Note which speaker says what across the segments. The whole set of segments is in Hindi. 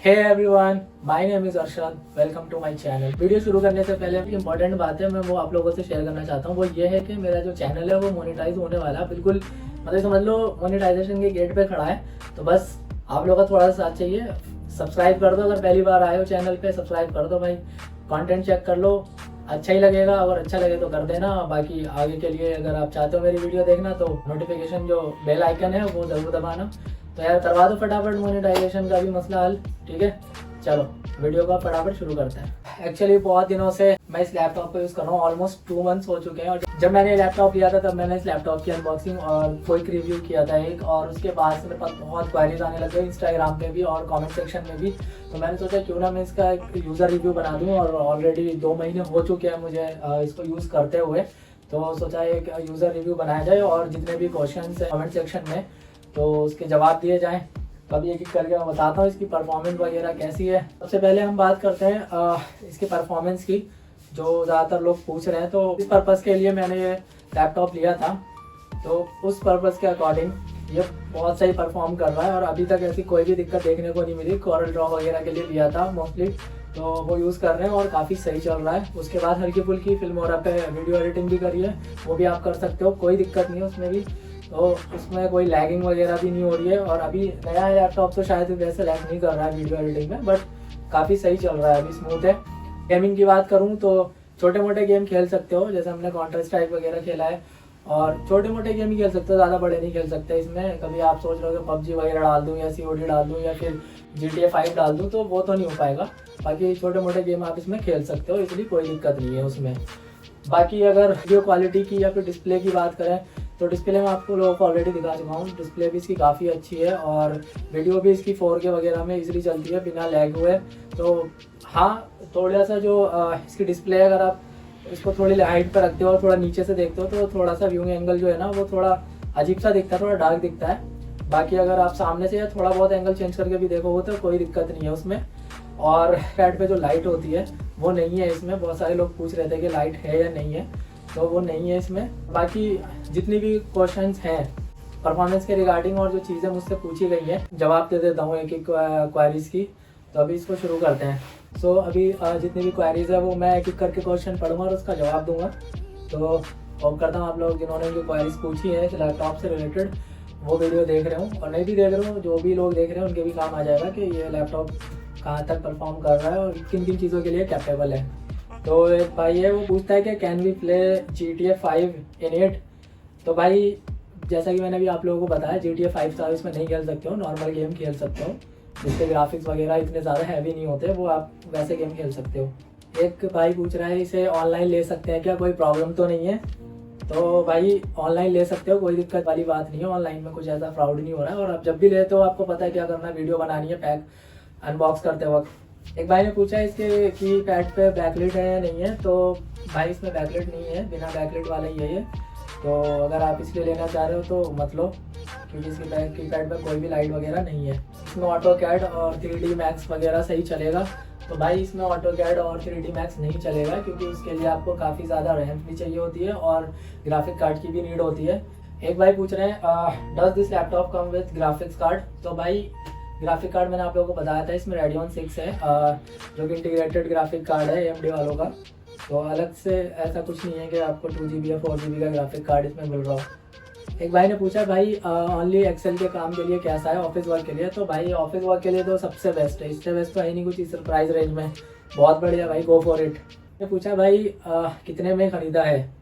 Speaker 1: Hey everyone, my name is Arshad, welcome to my channel. Video शुरू करने से पहले एक इंपॉर्टेंट बात है, मैं वो आप लोगों से शेयर करना चाहता हूँ। वो ये है कि मेरा जो चैनल है वो मोनेटाइज होने वाला है, बिल्कुल मतलब समझ लो मोनेटाइजेशन के गेट पे खड़ा है। तो बस आप लोगों का थोड़ा सा साथ चाहिए। सब्सक्राइब कर दो, अगर पहली बार आए हो चैनल पे सब्सक्राइब कर दो भाई। कंटेंट चेक कर लो, अच्छा ही लगेगा, अगर अच्छा लगे तो कर देना। बाकी आगे के लिए अगर आप चाहते हो मेरी वीडियो देखना तो नोटिफिकेशन जो बेल आइकन है वो ज़रूर दबाना। तो यार करवा दो फटाफट मोनेटाइजेशन का भी मसला हल, ठीक है। चलो वीडियो का फटाफट शुरू करते हैं। एक्चुअली बहुत दिनों से मैं इस लैपटॉप को यूज़ कर रहा हूँ, ऑलमोस्ट 2 मंथ्स हो चुके हैं। और जब मैंने लैपटॉप लिया था तब मैंने इस लैपटॉप की अनबॉक्सिंग और क्विक रिव्यू किया था एक, और उसके बाद से मेरे पास बहुत क्वारीज आने लग गए इंस्टाग्राम पे भी और कमेंट सेक्शन में भी। तो मैंने सोचा क्यों ना मैं इसका एक यूज़र रिव्यू बना दूँ, और ऑलरेडी 2 महीने हो चुके हैं मुझे इसको यूज़ करते हुए। तो सोचा एक यूज़र रिव्यू बनाया जाए और जितने भी क्वेश्चन है कमेंट सेक्शन में तो उसके जवाब दिए जाएँ। तो अभी एक एक करके मैं बताता हूँ इसकी परफॉर्मेंस वगैरह कैसी है। सबसे पहले हम बात करते हैं इसकी परफॉर्मेंस की, जो ज़्यादातर लोग पूछ रहे हैं। तो इस पर्पज़ के लिए मैंने ये लैपटॉप लिया था, तो उस पर्पज़ के अकॉर्डिंग ये बहुत सही परफॉर्म कर रहा है और अभी तक ऐसी कोई भी दिक्कत देखने को नहीं मिली। कोरल ड्रॉ वगैरह के लिए लिया था मोस्टली, तो वो यूज़ कर रहे हैं और काफ़ी सही चल रहा है। उसके बाद हल्की फुल्की फिल्मोरा पे वीडियो एडिटिंग भी करी है, वो भी आप कर सकते हो, कोई दिक्कत नहीं है उसमें भी। तो उसमें कोई लैगिंग वगैरह भी नहीं हो रही है। और अभी नया लैपटॉप तो शायद वैसे लैग नहीं कर रहा है वीडियो एडिटिंग में, बट काफ़ी सही चल रहा है, अभी स्मूथ है। गेमिंग की बात करूँ तो छोटे मोटे गेम खेल सकते हो, जैसे हमने काउंटर स्ट्राइक वगैरह खेला है, और छोटे मोटे गेम ही खेल सकते हो, ज़्यादा बड़े नहीं खेल सकते इसमें। कभी आप सोच रहे हो कि पबजी वगैरह डाल दूँ या COD डाल दूँ या फिर GTA 5 डाल दूँ, तो वो तो नहीं हो पाएगा। बाकी छोटे मोटे गेम आप इसमें खेल सकते हो, इसलिए कोई दिक्कत नहीं है उसमें। बाकी अगर वीडियो क्वालिटी की या फिर डिस्प्ले की बात करें तो डिस्प्ले में आपको लोगों को ऑलरेडी दिखा चुका हूँ। डिस्प्ले भी इसकी काफ़ी अच्छी है और वीडियो भी इसकी 4K वगैरह में इजीली चलती है बिना लैग हुए। तो हाँ, थोड़ा सा जो इसकी डिस्प्ले है, अगर आप इसको थोड़ी हाइट पर रखते हो और थोड़ा नीचे से देखते हो तो थोड़ा सा व्यूइंग एंगल जो है ना वो थोड़ा अजीब सा दिखता है, थोड़ा डार्क दिखता है। बाकी अगर आप सामने से या थोड़ा बहुत एंगल चेंज करके भी देखोगे तो कोई दिक्कत नहीं है उसमें। और पैड पे जो लाइट होती है वो नहीं है इसमें। बहुत सारे लोग पूछ रहे थे कि लाइट है या नहीं है, तो वो नहीं है इसमें। बाकी जितनी भी क्वेश्चंस हैं परफॉर्मेंस के रिगार्डिंग और जो चीज़ें मुझसे पूछी गई हैं, जवाब दे देता हूँ एक एक क्वारीज़ की। तो अभी इसको शुरू करते हैं। सो अभी जितनी भी क्वारीज़ है वो मैं एक एक करके क्वेश्चन पढ़ूंगा और उसका जवाब दूंगा। तो होप करता हूँ आप लोग जिन्होंने जो क्वारीज़ पूछी है इस लैपटॉप से रिलेटेड वो वीडियो देख रहे हो, और नहीं भी देख रहे हो, जो भी लोग देख रहे हैं उनके भी काम आ जाएगा कि ये लैपटॉप कहाँ तक परफॉर्म कर रहा है और किन किन चीज़ों के लिए कैपेबल है। तो एक भाई है वो पूछता है कि can we play GTA 5 in it. तो भाई जैसा कि मैंने भी आप लोगों को बताया, GTA 5 साल इसमें नहीं खेल सकते हो, नॉर्मल गेम खेल सकते हो जिसके ग्राफिक्स वगैरह इतने ज़्यादा हैवी नहीं होते, वो आप वैसे गेम खेल सकते हो। एक भाई पूछ रहा है इसे ऑनलाइन ले सकते हैं क्या, कोई प्रॉब्लम तो नहीं है। तो भाई ऑनलाइन ले सकते हो, कोई दिक्कत वाली बात नहीं है, ऑनलाइन में कुछ ऐसा फ्रॉड नहीं हो रहा है। और आप जब भी लेते हो आपको पता है क्या करना है, वीडियो बनानी है पैक अनबॉक्स करते वक्त। एक भाई ने पूछा है इसके कि पैड पे बैकलिट है या नहीं है। तो भाई इसमें बैकलिट नहीं है, बिना बैकलिट वाला ही है ये। तो अगर आप इसलिए लेना चाह रहे हो तो मत लो, क्योंकि इसकी पैड में कोई भी लाइट वगैरह नहीं है। इसमें ऑटो कैड और 3D मैक्स वगैरह सही चलेगा। तो भाई इसमें ऑटो कैड और 3D मैक्स नहीं चलेगा, क्योंकि उसके लिए आपको काफ़ी ज़्यादा रैम भी चाहिए होती है और ग्राफिक कार्ड की भी नीड होती है। एक भाई पूछ रहे हैं does this laptop come with graphics card. तो भाई ग्राफिक कार्ड मैंने आप लोगों को बताया था, इसमें Radeon 6 है जो कि इंटीग्रेटेड ग्राफिक कार्ड है AMD वालों का। तो अलग से ऐसा कुछ नहीं है कि आपको 2GB या 4GB का ग्राफिक कार्ड इसमें मिल रहा हो। एक भाई ने पूछा भाई ओनली एक्सेल के काम के लिए कैसा है, ऑफिस वर्क के लिए। तो भाई ऑफिस वर्क के लिए तो सबसे बेस्ट है, इससे बेस्ट तो है नहीं कुछ इस प्राइस रेंज में, बहुत बढ़िया भाई, गो फॉर इट। ने पूछा भाई कितने में ख़रीदा है।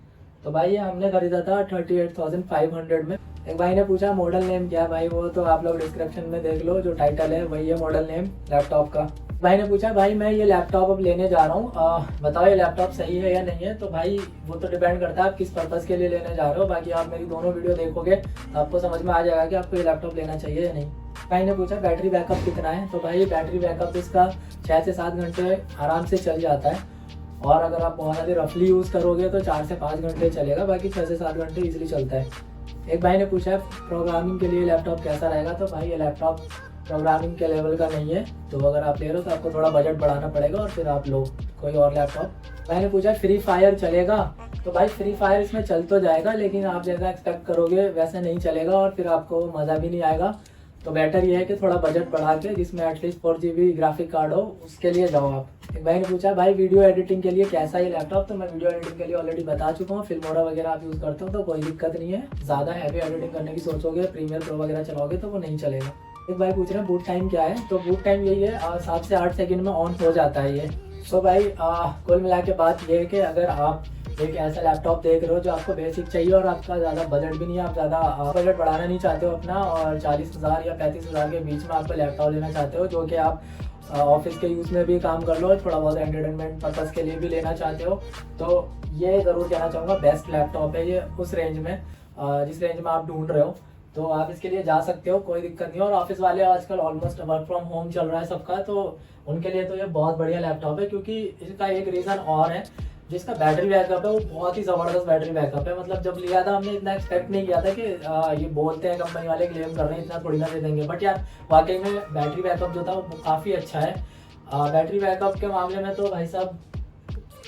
Speaker 1: तो भाई ये हमने ख़रीदा था 38,500 में। एक भाई ने पूछा मॉडल नेम क्या है। भाई वो तो आप लोग डिस्क्रिप्शन में देख लो, जो टाइटल है वही है मॉडल नेम लैपटॉप का। भाई ने पूछा भाई मैं ये लैपटॉप अब लेने जा रहा हूँ, बताओ ये लैपटॉप सही है या नहीं है। तो भाई वो तो डिपेंड करता है आप किस पर्पज़ के लिए लेने जा रहे हो। बाकी आप मेरी दोनों वीडियो देखोगे तो आपको समझ में आ जाएगा कि आपको ये लैपटॉप लेना चाहिए या नहीं। भाई ने पूछा बैटरी बैकअप कितना है। तो भाई बैटरी बैकअप इसका 6 से 7 घंटे आराम से चल जाता है, और अगर आप बहुत ज़्यादा रफली यूज़ करोगे तो 4 से 5 घंटे चलेगा, बाकी 6 से 7 घंटे ईजिली चलता है। एक भाई ने पूछा प्रोग्रामिंग के लिए लैपटॉप कैसा रहेगा। तो भाई ये लैपटॉप प्रोग्रामिंग के लेवल का नहीं है, तो अगर आप ले रहे हो तो आपको थोड़ा बजट बढ़ाना पड़ेगा और फिर आप लो कोई और लैपटॉप। भाई ने पूछा फ्री फायर चलेगा। तो भाई फ्री फायर इसमें चल तो जाएगा, लेकिन आप जैसा एक्सपेक्ट करोगे वैसे नहीं चलेगा और फिर आपको मज़ा भी नहीं आएगा। तो बेटर ये है कि थोड़ा बजट बढ़ा के जिसमें एटलीस्ट 4 GB ग्राफिक कार्ड हो उसके लिए जाओ आप। एक भाई ने पूछा भाई वीडियो एडिटिंग के लिए कैसा है लैपटॉप, तो मैं वीडियो एडिटिंग के लिए ऑलरेडी बता चुका हूँ। फिल्मोरा वगैरह आप यूज़ करते हो तो कोई दिक्कत नहीं है। ज़्यादा हैवी एडिटिंग करने की सोचोगे, प्रीमियर प्रो वगैरह चलाओगे तो वो नहीं चलेगा। एक भाई पूछ रहे हैं बूट टाइम क्या है, तो बूट टाइम यही है 7 से 8 सेकंड में ऑन हो जाता है ये। सो भाई कुल मिला के बात ये है कि अगर आप एक ऐसा लैपटॉप देख रहे हो जो आपको बेसिक चाहिए और आपका ज़्यादा बजट भी नहीं है, आप ज़्यादा बजट बढ़ाना नहीं चाहते हो अपना और 40,000 या 35,000 के बीच में आपको लैपटॉप लेना चाहते हो जो कि आप ऑफिस के यूज़ में भी काम कर लो, थोड़ा बहुत एंटरटेनमेंट पर्पज़ के लिए भी लेना चाहते हो, तो ये ज़रूर कहना चाहूँगा बेस्ट लैपटॉप है ये उस रेंज में, जिस रेंज में आप ढूंढ रहे हो। तो आप इसके लिए जा सकते हो, कोई दिक्कत नहीं। और ऑफिस वाले आजकल ऑलमोस्ट वर्क फ्रॉम होम चल रहा है सबका, तो उनके लिए तो ये बहुत बढ़िया लैपटॉप है। क्योंकि इसका एक रीज़न और है, जिसका बैटरी बैकअप है वो बहुत ही ज़बरदस्त बैटरी बैकअप है। मतलब जब लिया था हमने इतना एक्सपेक्ट नहीं किया था कि ये बोलते हैं कंपनी वाले क्लेम कर रहे हैं इतना थोड़ी ना दे देंगे, बट यार वाकई में बैटरी बैकअप जो था वो काफ़ी अच्छा है। बैटरी बैकअप के मामले में तो भाई साहब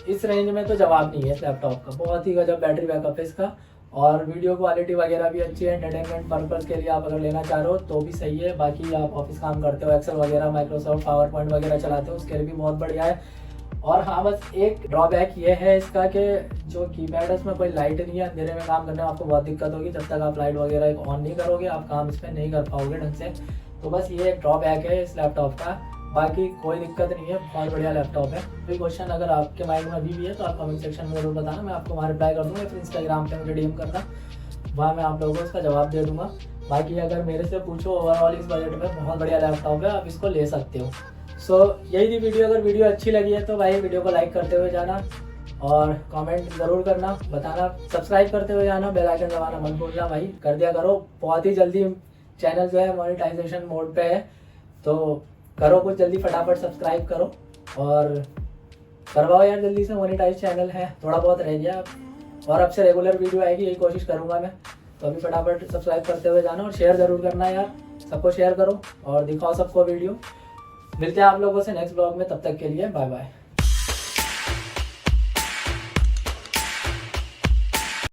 Speaker 1: इस रेंज में तो जवाब नहीं है इस लैपटॉप का, बहुत ही गजब बैटरी बैकअप है इसका। और वीडियो क्वालिटी वगैरह भी अच्छी है, एंटरटेनमेंट पर्पज़ के लिए आप अगर लेना चाह रहे हो तो भी सही है। बाकी आप ऑफिस काम करते हो, एक्सेल वगैरह, माइक्रोसॉफ्ट पावर पॉइंट वगैरह चलाते हो, उसके लिए भी बहुत बढ़िया है। और हाँ बस एक ड्रॉबैक ये है इसका कि जो कीपैड है उसमें कोई लाइट नहीं है, अंधेरे में काम करने में आपको बहुत दिक्कत होगी। जब तक आप लाइट वगैरह ऑन नहीं करोगे आप काम इस पर नहीं कर पाओगे ढंग से। तो बस ये एक ड्रॉबैक है इस लैपटॉप का, बाकी कोई दिक्कत नहीं है, बहुत बढ़िया लैपटॉप है। कोई क्वेश्चन अगर आपके माइंड में अभी भी है तो आप कमेंट सेक्शन में जरूर बताना, मैं आपको वहाँ रिप्लाई कर दूँगा। फिर इंस्टाग्राम पे मुझे DM करना, वहाँ मैं आप लोगों को इसका जवाब दे दूँगा। बाकी अगर मेरे से पूछो ओवरऑल इस बजट में बहुत बढ़िया लैपटॉप है, आप इसको ले सकते हो। सो यही थी वीडियो। अगर वीडियो अच्छी लगी है तो भाई वीडियो को लाइक करते हुए जाना और कमेंट ज़रूर करना, बताना, सब्सक्राइब करते हुए जाना, बेल आइकन दबाना मत भूलना भाई, कर दिया करो। बहुत ही जल्दी चैनल जो है मोनेटाइजेशन मोड पे है, तो करो कुछ जल्दी, फटाफट सब्सक्राइब करो और करवाओ यार जल्दी से मोनेटाइज। चैनल है थोड़ा बहुत रह गया और अब से रेगुलर वीडियो आएगी, यही कोशिश करूँगा मैं। तो अभी फटाफट सब्सक्राइब करते हुए जाना और शेयर ज़रूर करना यार, सबको शेयर करो और दिखाओ सबको वीडियो। मिलते हैं आप लोगों से नेक्स्ट ब्लॉग में, तब तक के लिए बाय बाय।